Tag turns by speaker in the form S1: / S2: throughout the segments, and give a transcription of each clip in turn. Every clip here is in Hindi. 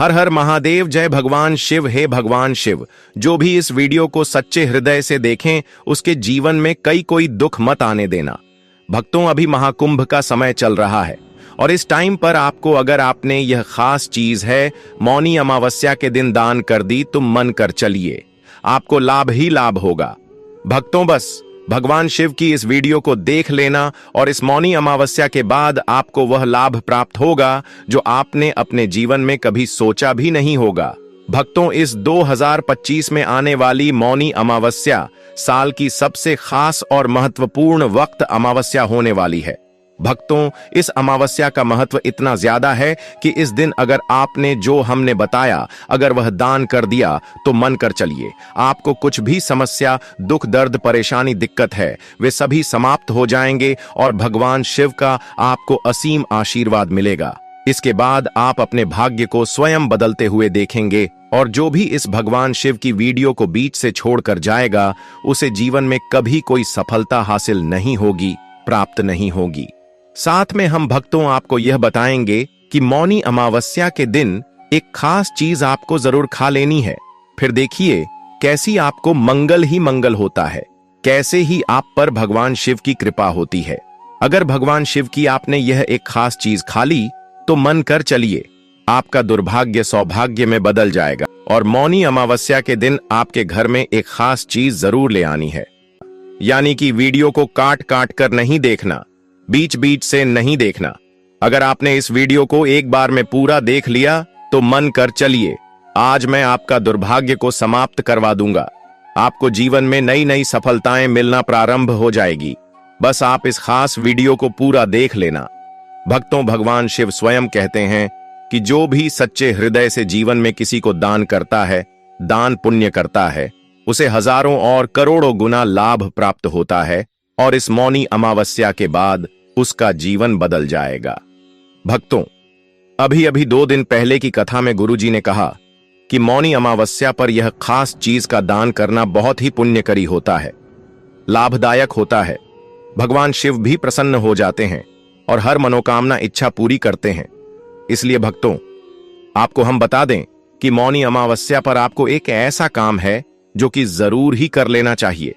S1: हर हर महादेव, जय भगवान शिव। हे भगवान शिव, जो भी इस वीडियो को सच्चे हृदय से देखें उसके जीवन में कोई दुख मत आने देना। भक्तों, अभी महाकुंभ का समय चल रहा है और इस टाइम पर आपको अगर आपने यह खास चीज है मौनी अमावस्या के दिन दान कर दी तो मन कर चलिए, आपको लाभ ही लाभ होगा। भक्तों, बस भगवान शिव की इस वीडियो को देख लेना और इस मौनी अमावस्या के बाद आपको वह लाभ प्राप्त होगा जो आपने अपने जीवन में कभी सोचा भी नहीं होगा। भक्तों, इस 2025 में आने वाली मौनी अमावस्या साल की सबसे खास और महत्वपूर्ण वक्त अमावस्या होने वाली है। भक्तों, इस अमावस्या का महत्व इतना ज्यादा है कि इस दिन अगर आपने जो हमने बताया अगर वह दान कर दिया तो मन कर चलिए, आपको कुछ भी समस्या, दुख, दर्द, परेशानी, दिक्कत है वे सभी समाप्त हो जाएंगे और भगवान शिव का आपको असीम आशीर्वाद मिलेगा। इसके बाद आप अपने भाग्य को स्वयं बदलते हुए देखेंगे और जो भी इस भगवान शिव की वीडियो को बीच से छोड़कर जाएगा उसे जीवन में कभी कोई सफलता हासिल नहीं होगी, प्राप्त नहीं होगी। साथ में हम भक्तों आपको यह बताएंगे कि मौनी अमावस्या के दिन एक खास चीज आपको जरूर खा लेनी है। फिर देखिए कैसी आपको मंगल ही मंगल होता है, कैसे ही आप पर भगवान शिव की कृपा होती है। अगर भगवान शिव की आपने यह एक खास चीज खा ली तो मन कर चलिए, आपका दुर्भाग्य सौभाग्य में बदल जाएगा। और मौनी अमावस्या के दिन आपके घर में एक खास चीज जरूर ले आनी है, यानी कि वीडियो को काट काट कर नहीं देखना, बीच बीच से नहीं देखना। अगर आपने इस वीडियो को एक बार में पूरा देख लिया तो मन कर चलिए, आज मैं आपका दुर्भाग्य को समाप्त करवा दूंगा, आपको जीवन में नई नई सफलताएं मिलना प्रारंभ हो जाएगी। बस आप इस खास वीडियो को पूरा देख लेना। भक्तों, भगवान शिव स्वयं कहते हैं कि जो भी सच्चे हृदय से जीवन में किसी को दान करता है, दान पुण्य करता है, उसे हजारों और करोड़ों गुना लाभ प्राप्त होता है और इस मौनी अमावस्या के बाद उसका जीवन बदल जाएगा। भक्तों, अभी अभी 2 दिन पहले की कथा में गुरुजी ने कहा कि मौनी अमावस्या पर यह खास चीज का दान करना बहुत ही पुण्यकरी होता है, लाभदायक होता है। भगवान शिव भी प्रसन्न हो जाते हैं और हर मनोकामना इच्छा पूरी करते हैं। इसलिए भक्तों, आपको हम बता दें कि मौनी अमावस्या पर आपको एक ऐसा काम है जो कि जरूर ही कर लेना चाहिए।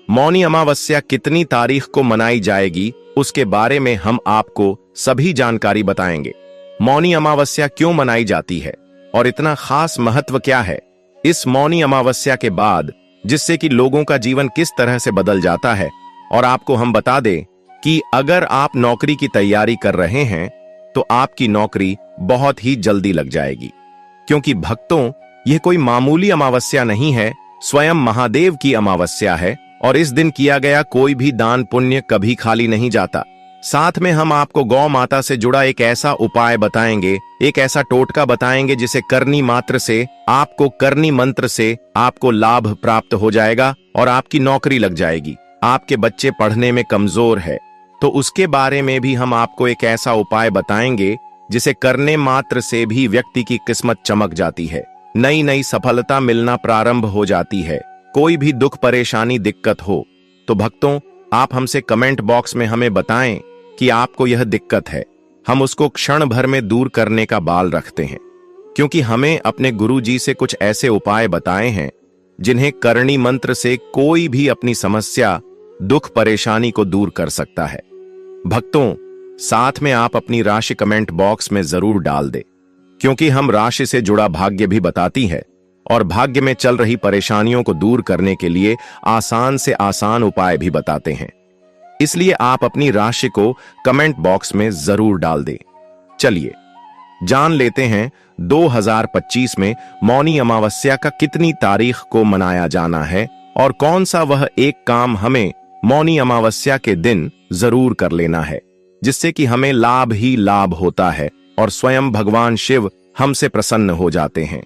S1: मौनी अमावस्या कितनी तारीख को मनाई जाएगी उसके बारे में हम आपको सभी जानकारी बताएंगे। मौनी अमावस्या क्यों मनाई जाती है और इतना खास महत्व क्या है इस मौनी अमावस्या के बाद, जिससे कि लोगों का जीवन किस तरह से बदल जाता है। और आपको हम बता दें कि अगर आप नौकरी की तैयारी कर रहे हैं तो आपकी नौकरी बहुत ही जल्दी लग जाएगी, क्योंकि भक्तों यह कोई मामूली अमावस्या नहीं है, स्वयं महादेव की अमावस्या है और इस दिन किया गया कोई भी दान पुण्य कभी खाली नहीं जाता। साथ में हम आपको गौ माता से जुड़ा एक ऐसा उपाय बताएंगे, एक ऐसा टोटका बताएंगे जिसे करनी मात्र से आपको, करनी मंत्र से आपको लाभ प्राप्त हो जाएगा और आपकी नौकरी लग जाएगी। आपके बच्चे पढ़ने में कमजोर है तो उसके बारे में भी हम आपको एक ऐसा उपाय बताएंगे जिसे करने मात्र से भी व्यक्ति की किस्मत चमक जाती है, नई नई सफलता मिलना प्रारंभ हो जाती है। कोई भी दुख, परेशानी, दिक्कत हो तो भक्तों आप हमसे कमेंट बॉक्स में हमें बताएं कि आपको यह दिक्कत है, हम उसको क्षण भर में दूर करने का बाल रखते हैं, क्योंकि हमें अपने गुरुजी से कुछ ऐसे उपाय बताए हैं जिन्हें करनी मंत्र से कोई भी अपनी समस्या, दुख, परेशानी को दूर कर सकता है। भक्तों, साथ में आप अपनी राशि कमेंट बॉक्स में जरूर डाल दें, क्योंकि हम राशि से जुड़ा भाग्य भी बताती है और भाग्य में चल रही परेशानियों को दूर करने के लिए आसान से आसान उपाय भी बताते हैं। इसलिए आप अपनी राशि को कमेंट बॉक्स में जरूर डाल दें। चलिए जान लेते हैं 2025 में मौनी अमावस्या का कितनी तारीख को मनाया जाना है और कौन सा वह एक काम हमें मौनी अमावस्या के दिन जरूर कर लेना है, जिससे कि हमें लाभ ही लाभ होता है और स्वयं भगवान शिव हमसे प्रसन्न हो जाते हैं।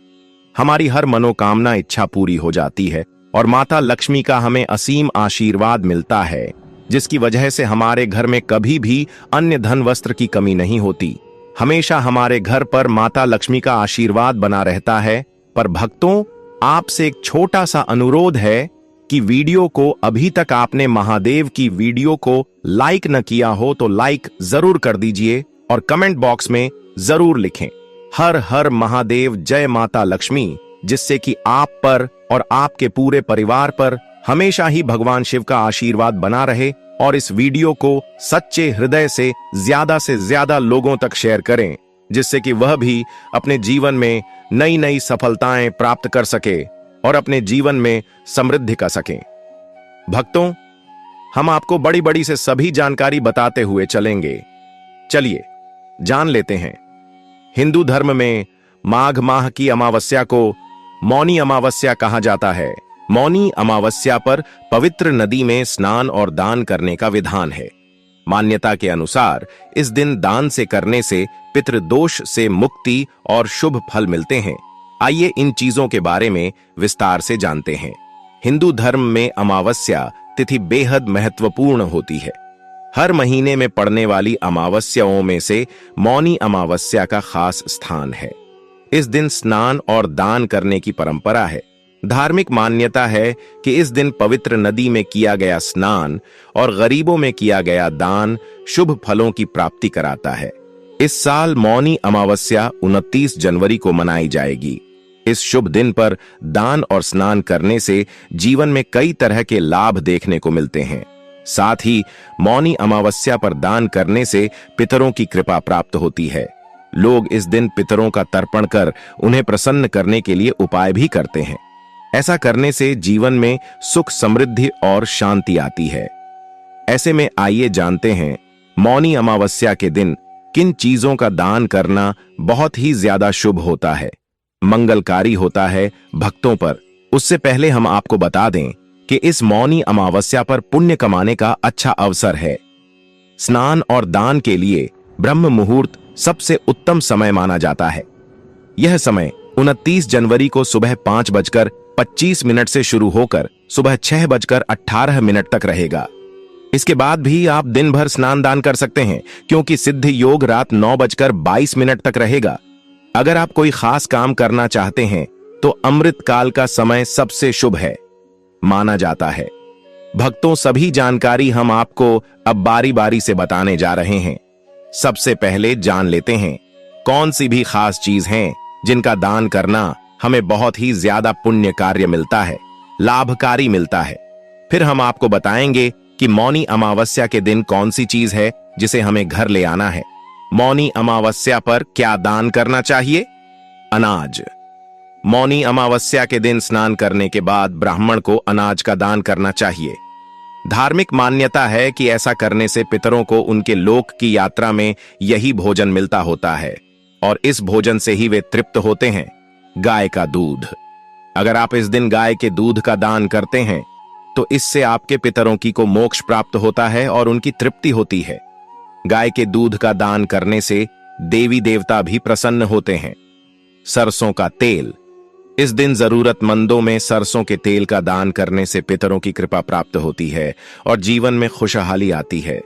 S1: हमारी हर मनोकामना, इच्छा पूरी हो जाती है और माता लक्ष्मी का हमें असीम आशीर्वाद मिलता है, जिसकी वजह से हमारे घर में कभी भी अन्य धन वस्त्र की कमी नहीं होती। हमेशा हमारे घर पर माता लक्ष्मी का आशीर्वाद बना रहता है। पर भक्तों, आपसे एक छोटा सा अनुरोध है कि वीडियो को अभी तक आपने महादेव की वीडियो को लाइक न किया हो तो लाइक जरूर कर दीजिए और कमेंट बॉक्स में जरूर लिखें हर हर महादेव, जय माता लक्ष्मी, जिससे कि आप पर और आपके पूरे परिवार पर हमेशा ही भगवान शिव का आशीर्वाद बना रहे। और इस वीडियो को सच्चे हृदय से ज्यादा लोगों तक शेयर करें, जिससे कि वह भी अपने जीवन में नई नई सफलताएं प्राप्त कर सके और अपने जीवन में समृद्धि कर सकें। भक्तों, हम आपको बड़ी बड़ी से सभी जानकारी बताते हुए चलेंगे। चलिए जान लेते हैं। हिंदू धर्म में माघ माह की अमावस्या को मौनी अमावस्या कहा जाता है। मौनी अमावस्या पर पवित्र नदी में स्नान और दान करने का विधान है। मान्यता के अनुसार इस दिन दान से करने से पितृदोष से मुक्ति और शुभ फल मिलते हैं। आइए इन चीजों के बारे में विस्तार से जानते हैं। हिंदू धर्म में अमावस्या तिथि बेहद महत्वपूर्ण होती है। हर महीने में पड़ने वाली अमावस्याओं में से मौनी अमावस्या का खास स्थान है। इस दिन स्नान और दान करने की परंपरा है। धार्मिक मान्यता है कि इस दिन पवित्र नदी में किया गया स्नान और गरीबों में किया गया दान शुभ फलों की प्राप्ति कराता है। इस साल मौनी अमावस्या 29 जनवरी को मनाई जाएगी। इस शुभ दिन पर दान और स्नान करने से जीवन में कई तरह के लाभ देखने को मिलते हैं। साथ ही मौनी अमावस्या पर दान करने से पितरों की कृपा प्राप्त होती है। लोग इस दिन पितरों का तर्पण कर उन्हें प्रसन्न करने के लिए उपाय भी करते हैं। ऐसा करने से जीवन में सुख, समृद्धि और शांति आती है। ऐसे में आइए जानते हैं मौनी अमावस्या के दिन किन चीजों का दान करना बहुत ही ज्यादा शुभ होता है, मंगलकारी होता है भक्तों पर। उससे पहले हम आपको बता दें कि इस मौनी अमावस्या पर पुण्य कमाने का अच्छा अवसर है। स्नान और दान के लिए ब्रह्म मुहूर्त सबसे उत्तम समय माना जाता है। यह समय 29 जनवरी को सुबह 5:25 से शुरू होकर सुबह 6:18 तक रहेगा। इसके बाद भी आप दिन भर स्नान दान कर सकते हैं, क्योंकि सिद्धि योग रात 9:22 तक रहेगा। अगर आप कोई खास काम करना चाहते हैं तो अमृत काल का समय सबसे शुभ है माना जाता है। भक्तों, सभी जानकारी हम आपको अब बारी बारी से बताने जा रहे हैं। सबसे पहले जान लेते हैं कौन सी भी खास चीज हैं जिनका दान करना हमें बहुत ही ज्यादा पुण्य कार्य मिलता है, लाभकारी मिलता है। फिर हम आपको बताएंगे कि मौनी अमावस्या के दिन कौन सी चीज है जिसे हमें घर ले आना है। मौनी अमावस्या पर क्या दान करना चाहिए? अनाज। मौनी अमावस्या के दिन स्नान करने के बाद ब्राह्मण को अनाज का दान करना चाहिए। धार्मिक मान्यता है कि ऐसा करने से पितरों को उनके लोक की यात्रा में यही भोजन मिलता होता है और इस भोजन से ही वे तृप्त होते हैं। गाय का दूध। अगर आप इस दिन गाय के दूध का दान करते हैं तो इससे आपके पितरों की को मोक्ष प्राप्त होता है और उनकी तृप्ति होती है। गाय के दूध का दान करने से देवी देवता भी प्रसन्न होते हैं। सरसों का तेल। इस दिन जरूरतमंदों में सरसों के तेल का दान करने से पितरों की कृपा प्राप्त होती है और जीवन में खुशहाली आती है।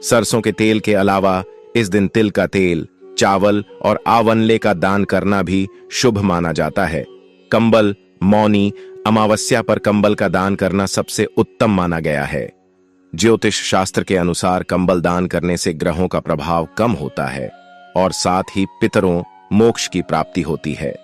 S1: सरसों के तेल के अलावा इस दिन तिल का तेल, चावल और आवनले का दान करना भी शुभ माना जाता है। कंबल। मौनी अमावस्या पर कंबल का दान करना सबसे उत्तम माना गया है। ज्योतिष शास्त्र के अनुसार कंबल दान करने से ग्रहों का प्रभाव कम होता है और साथ ही पितरों मोक्ष की प्राप्ति होती है।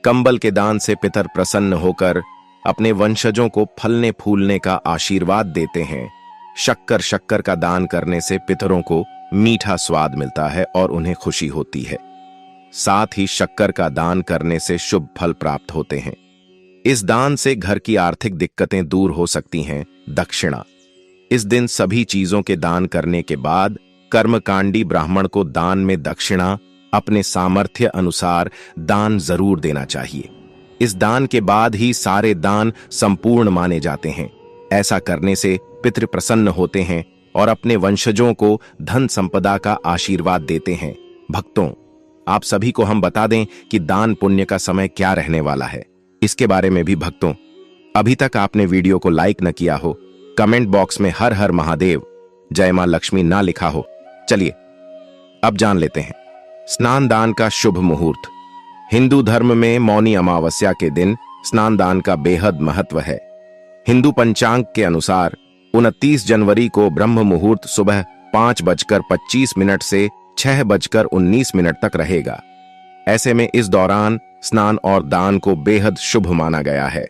S1: कंबल के दान से पितर प्रसन्न होकर अपने वंशजों को फलने फूलने का आशीर्वाद देते हैं। शक्कर का दान करने से पितरों को मीठा स्वाद मिलता है और उन्हें खुशी होती है। साथ ही शक्कर का दान करने से शुभ फल प्राप्त होते हैं। इस दान से घर की आर्थिक दिक्कतें दूर हो सकती हैं। दक्षिणा। इस दिन सभी चीजों के दान करने के बाद कर्मकांडी ब्राह्मण को दान में दक्षिणा अपने सामर्थ्य अनुसार दान जरूर देना चाहिए। इस दान के बाद ही सारे दान संपूर्ण माने जाते हैं। ऐसा करने से पितृ प्रसन्न होते हैं और अपने वंशजों को धन संपदा का आशीर्वाद देते हैं। भक्तों, आप सभी को हम बता दें कि दान पुण्य का समय क्या रहने वाला है। इसके बारे में भी भक्तों, अभी तक आपने वीडियो को लाइक न किया हो, कमेंट बॉक्स में हर हर महादेव, जय मां लक्ष्मी ना लिखा हो। चलिए अब जान लेते हैं स्नान दान का शुभ मुहूर्त। हिंदू धर्म में मौनी अमावस्या के दिन स्नान दान का बेहद महत्व है। हिंदू पंचांग के अनुसार 29 जनवरी को ब्रह्म मुहूर्त सुबह 5:25 से 6:19 तक रहेगा। ऐसे में इस दौरान स्नान और दान को बेहद शुभ माना गया है।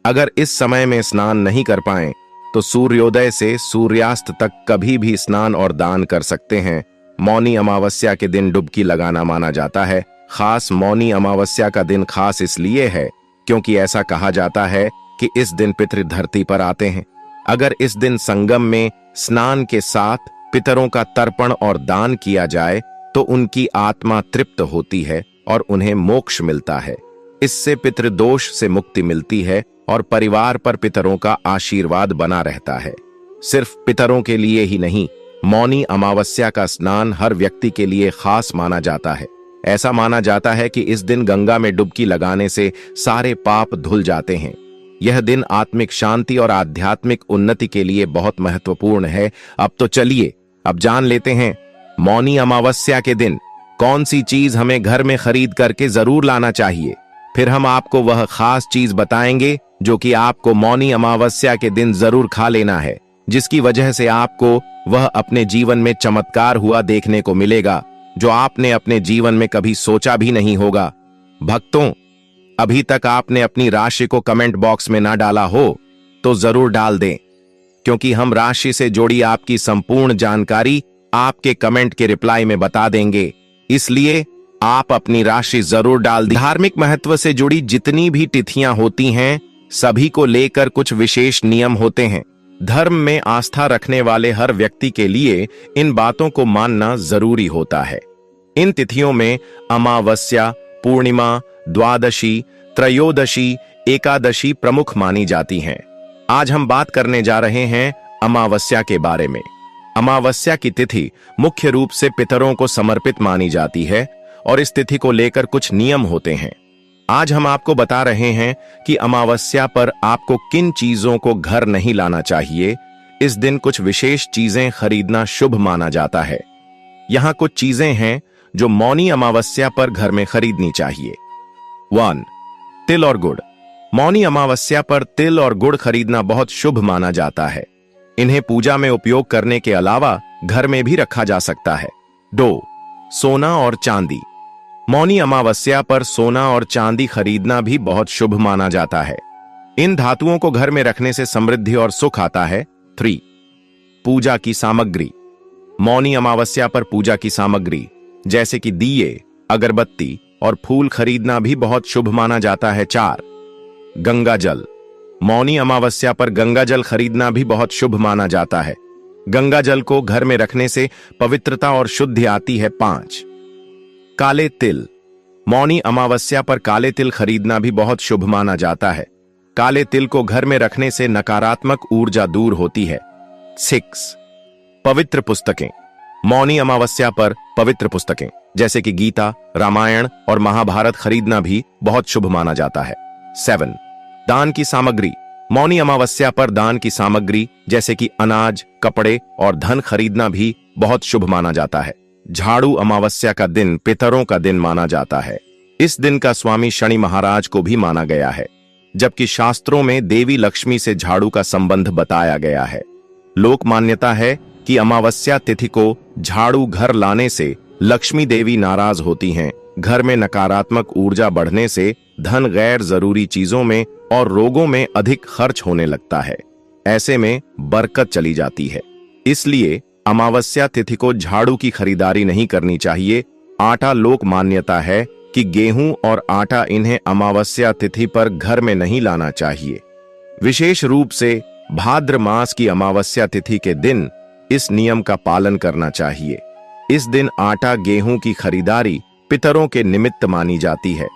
S1: अगर इस समय में स्नान नहीं कर पाएं तो सूर्योदय से सूर्यास्त तक कभी भी स्नान और दान कर सकते हैं। मौनी अमावस्या के दिन डुबकी लगाना माना जाता है। खास मौनी अमावस्या का दिन खास इसलिए है क्योंकि ऐसा कहा जाता है कि इस दिन पितृ धरती पर आते हैं। अगर इस दिन संगम में स्नान के साथ पितरों का तर्पण और दान किया जाए तो उनकी आत्मा तृप्त होती है और उन्हें मोक्ष मिलता है। इससे पितृदोष से मुक्ति मिलती है और परिवार पर पितरों का आशीर्वाद बना रहता है। सिर्फ पितरों के लिए ही नहीं, मौनी अमावस्या का स्नान हर व्यक्ति के लिए खास माना जाता है। ऐसा माना जाता है कि इस दिन गंगा में डुबकी लगाने से सारे पाप धुल जाते हैं। यह दिन आत्मिक शांति और आध्यात्मिक उन्नति के लिए बहुत महत्वपूर्ण है। अब तो चलिए अब जान लेते हैं मौनी अमावस्या के दिन कौन सी चीज हमें घर में खरीद करके जरूर लाना चाहिए। फिर हम आपको वह खास चीज बताएंगे जो कि आपको मौनी अमावस्या के दिन जरूर खा लेना है, जिसकी वजह से आपको वह अपने जीवन में चमत्कार हुआ देखने को मिलेगा जो आपने अपने जीवन में कभी सोचा भी नहीं होगा। भक्तों, अभी तक आपने अपनी राशि को कमेंट बॉक्स में ना डाला हो तो जरूर डाल दें, क्योंकि हम राशि से जुड़ी आपकी संपूर्ण जानकारी आपके कमेंट के रिप्लाई में बता देंगे। इसलिए आप अपनी राशि जरूर डाल दें। धार्मिक महत्व से जुड़ी जितनी भी तिथियां होती हैं सभी को लेकर कुछ विशेष नियम होते हैं। धर्म में आस्था रखने वाले हर व्यक्ति के लिए इन बातों को मानना जरूरी होता है। इन तिथियों में अमावस्या, पूर्णिमा, द्वादशी, त्रयोदशी, एकादशी प्रमुख मानी जाती हैं। आज हम बात करने जा रहे हैं अमावस्या के बारे में। अमावस्या की तिथि मुख्य रूप से पितरों को समर्पित मानी जाती है और इस तिथि को लेकर कुछ नियम होते हैं। आज हम आपको बता रहे हैं कि अमावस्या पर आपको किन चीजों को घर नहीं लाना चाहिए। इस दिन कुछ विशेष चीजें खरीदना शुभ माना जाता है। यहां कुछ चीजें हैं जो मौनी अमावस्या पर घर में खरीदनी चाहिए। 1. तिल और गुड़। मौनी अमावस्या पर तिल और गुड़ खरीदना बहुत शुभ माना जाता है। इन्हें पूजा में उपयोग करने के अलावा घर में भी रखा जा सकता है। 2. सोना और चांदी। मौनी अमावस्या पर सोना और चांदी खरीदना भी बहुत शुभ माना जाता है। इन धातुओं को घर में रखने से समृद्धि और सुख आता है। 3. पूजा की सामग्री। मौनी अमावस्या पर पूजा की सामग्री जैसे कि दिए, अगरबत्ती और फूल खरीदना भी बहुत शुभ माना जाता है। 4. गंगा जल। मौनी अमावस्या पर गंगा जल खरीदना भी बहुत शुभ माना जाता है। गंगा जल को घर में रखने से पवित्रता और शुद्धि आती है। 5. काले तिल। मौनी अमावस्या पर काले तिल खरीदना भी बहुत शुभ माना जाता है। काले तिल को घर में रखने से नकारात्मक ऊर्जा दूर होती है। 6. पवित्र पुस्तकें। मौनी अमावस्या पर पवित्र पुस्तकें जैसे कि गीता, रामायण और महाभारत खरीदना भी बहुत शुभ माना जाता है। 7. दान की सामग्री। मौनी अमावस्या पर दान की सामग्री जैसे कि अनाज, कपड़े और धन खरीदना भी बहुत शुभ माना जाता है। झाड़ू अमावस्या का दिन पितरों का दिन माना जाता है। इस दिन का स्वामी शनि महाराज को भी माना गया है, जबकि शास्त्रों में देवी लक्ष्मी से झाड़ू का संबंध बताया गया है। लोक मान्यता है कि अमावस्या तिथि को झाड़ू घर लाने से लक्ष्मी देवी नाराज होती हैं। घर में नकारात्मक ऊर्जा बढ़ने से धन, गैर जरूरी चीजों में और रोगों में अधिक खर्च होने लगता है। ऐसे में बरकत चली जाती है। इसलिए अमावस्या तिथि को झाड़ू की खरीदारी नहीं करनी चाहिए। आटा लोक मान्यता है कि गेहूं और आटा इन्हें अमावस्या तिथि पर घर में नहीं लाना चाहिए। विशेष रूप से भाद्र मास की अमावस्या तिथि के दिन इस नियम का पालन करना चाहिए। इस दिन आटा, गेहूं की खरीदारी पितरों के निमित्त मानी जाती है।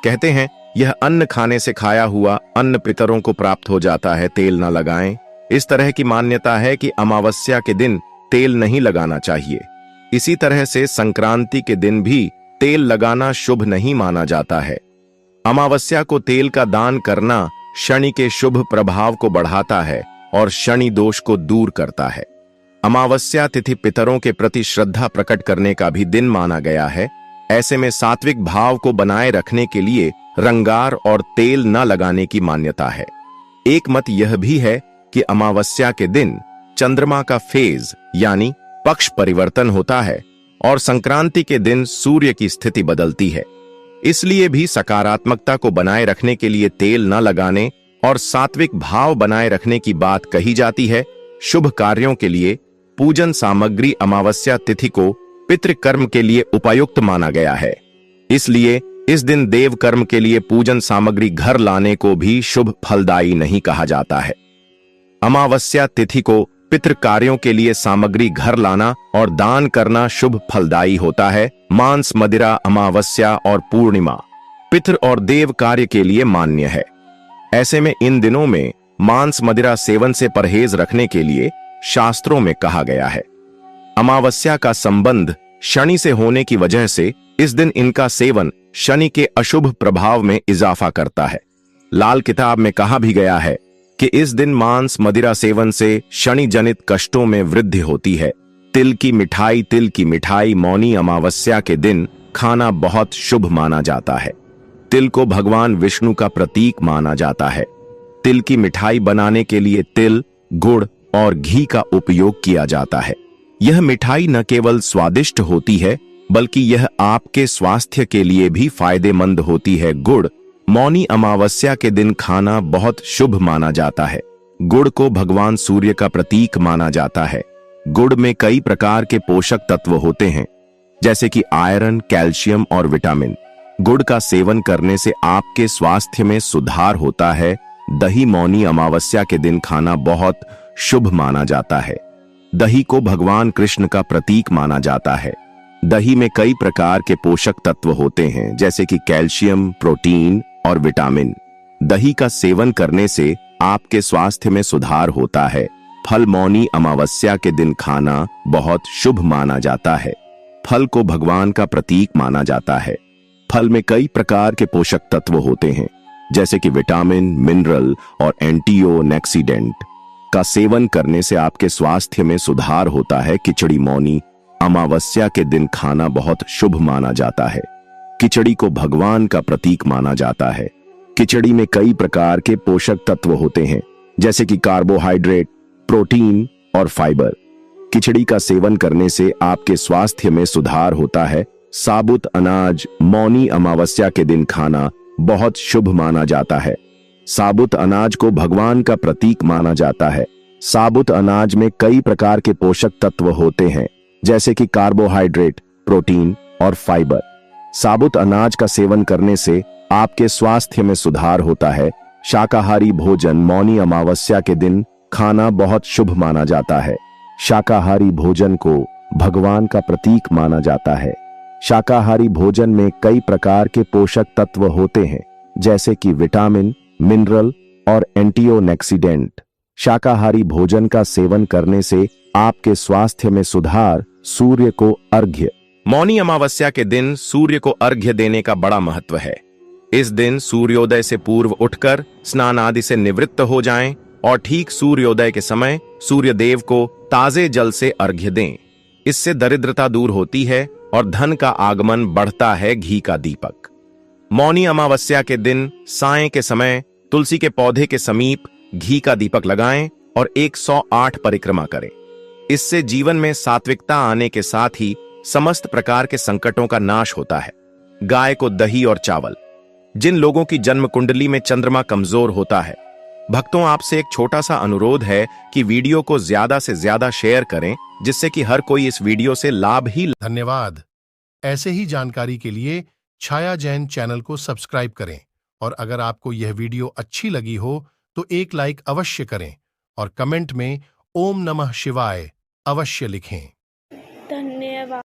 S1: कहते हैं यह अन्न खाने से खाया हुआ अन्न पितरों को प्राप्त हो जाता है, तेल न लगाएं। इस तरह की मान्यता है कि अमावस्या के दिन तेल नहीं लगाना चाहिए। इसी तरह से संक्रांति के दिन भी तेल लगाना शुभ नहीं माना जाता है। अमावस्या को तेल का दान करना शनि के शुभ प्रभाव को बढ़ाता है और शनि दोष को दूर करता है। अमावस्या तिथि पितरों के प्रति श्रद्धा प्रकट करने का भी दिन माना गया है। ऐसे में सात्विक भाव को बनाए रखने के लिए रंगार और तेल न लगाने की मान्यता है। एक मत यह भी है कि अमावस्या के दिन चंद्रमा का फेज यानी पक्ष परिवर्तन होता है और संक्रांति के दिन सूर्य की स्थिति बदलती है। इसलिए भी सकारात्मकता को बनाए रखने के लिए तेल न लगाने और सात्विक भाव बनाए रखने की बात कही जाती है। शुभ कार्यों के लिए पूजन सामग्री अमावस्या तिथि को पितृकर्म के लिए उपयुक्त माना गया है। इसलिए इस दिन देव कर्म के लिए पूजन सामग्री घर लाने को भी शुभ फलदायी नहीं कहा जाता है। अमावस्या तिथि को पितृ कार्यों के लिए सामग्री घर लाना और दान करना शुभ फलदायी होता है। मांस मदिरा अमावस्या और पूर्णिमा पितृ और देव कार्य के लिए मान्य है। ऐसे में इन दिनों में मांस मदिरा सेवन से परहेज रखने के लिए शास्त्रों में कहा गया है। अमावस्या का संबंध शनि से होने की वजह से इस दिन इनका सेवन शनि के अशुभ प्रभाव में इजाफा करता है। लाल किताब में कहा भी गया है कि इस दिन मांस मदिरा सेवन से शनि जनित कष्टों में वृद्धि होती है। तिल की मिठाई मौनी अमावस्या के दिन खाना बहुत शुभ माना जाता है। तिल को भगवान विष्णु का प्रतीक माना जाता है। तिल की मिठाई बनाने के लिए तिल, गुड़ और घी का उपयोग किया जाता है। यह मिठाई न केवल स्वादिष्ट होती है बल्कि यह आपके स्वास्थ्य के लिए भी फायदेमंद होती है। गुड़ मौनी अमावस्या के दिन खाना बहुत शुभ माना जाता है। गुड़ को भगवान सूर्य का प्रतीक माना जाता है। गुड़ में कई प्रकार के पोषक तत्व होते हैं जैसे कि आयरन, कैल्शियम और विटामिन। गुड़ का सेवन करने से आपके स्वास्थ्य में सुधार होता है। दही मौनी अमावस्या के दिन खाना बहुत शुभ माना जाता है। दही को भगवान कृष्ण का प्रतीक माना जाता है। दही में कई प्रकार के पोषक तत्व होते हैं जैसे कि कैल्शियम, प्रोटीन और विटामिन। दही का सेवन करने से आपके स्वास्थ्य में सुधार होता है। फल मौनी अमावस्या के दिन खाना बहुत शुभ माना जाता है। फल को भगवान का प्रतीक माना जाता है। फल में कई प्रकार के पोषक तत्व होते हैं जैसे कि विटामिन, मिनरल और एंटीऑक्सीडेंट का सेवन करने से आपके स्वास्थ्य में सुधार होता है। खिचड़ी मौनी अमावस्या के दिन खाना बहुत शुभ माना जाता है। खिचड़ी को भगवान का प्रतीक माना जाता है। खिचड़ी में कई प्रकार के पोषक तत्व होते हैं जैसे कि कार्बोहाइड्रेट, प्रोटीन और फाइबर। खिचड़ी का सेवन करने से आपके स्वास्थ्य में सुधार होता है। साबुत अनाज मौनी अमावस्या के दिन खाना बहुत शुभ माना जाता है। साबुत अनाज को भगवान का प्रतीक माना जाता है। साबुत अनाज में कई प्रकार के पोषक तत्व होते हैं जैसे कि कार्बोहाइड्रेट, प्रोटीन और फाइबर। साबुत अनाज का सेवन करने से आपके स्वास्थ्य में सुधार होता है। शाकाहारी भोजन मौनी अमावस्या के दिन खाना बहुत शुभ माना जाता है। शाकाहारी भोजन को भगवान का प्रतीक माना जाता है। शाकाहारी भोजन में कई प्रकार के पोषक तत्व होते हैं जैसे कि विटामिन, मिनरल और एंटीऑक्सीडेंट। शाकाहारी भोजन का सेवन करने से आपके स्वास्थ्य में सुधार। सूर्य को अर्घ्य मौनी अमावस्या के दिन सूर्य को अर्घ्य देने का बड़ा महत्व है। इस दिन सूर्योदय से पूर्व उठकर स्नान आदि से निवृत्त हो जाएं और ठीक सूर्योदय के समय सूर्य देव को ताजे जल से अर्घ्य दें। इससे दरिद्रता दूर होती है और धन का आगमन बढ़ता है। घी का दीपक मौनी अमावस्या के दिन सायं के समय तुलसी के पौधे के समीप घी का दीपक लगाएं और 108 परिक्रमा करें। इससे जीवन में सात्विकता आने के साथ ही समस्त प्रकार के संकटों का नाश होता है। गाय को दही और चावल जिन लोगों की जन्म कुंडली में चंद्रमा कमजोर होता है, भक्तों आपसे एक छोटा सा अनुरोध है कि वीडियो को ज्यादा से ज्यादा शेयर करें जिससे कि हर कोई इस वीडियो से लाभ ही।
S2: धन्यवाद। ऐसे ही जानकारी के लिए छाया जैन चैनल को सब्सक्राइब करें और अगर आपको यह वीडियो अच्छी लगी हो तो एक लाइक अवश्य करें और कमेंट में ओम नमः शिवाय अवश्य लिखें।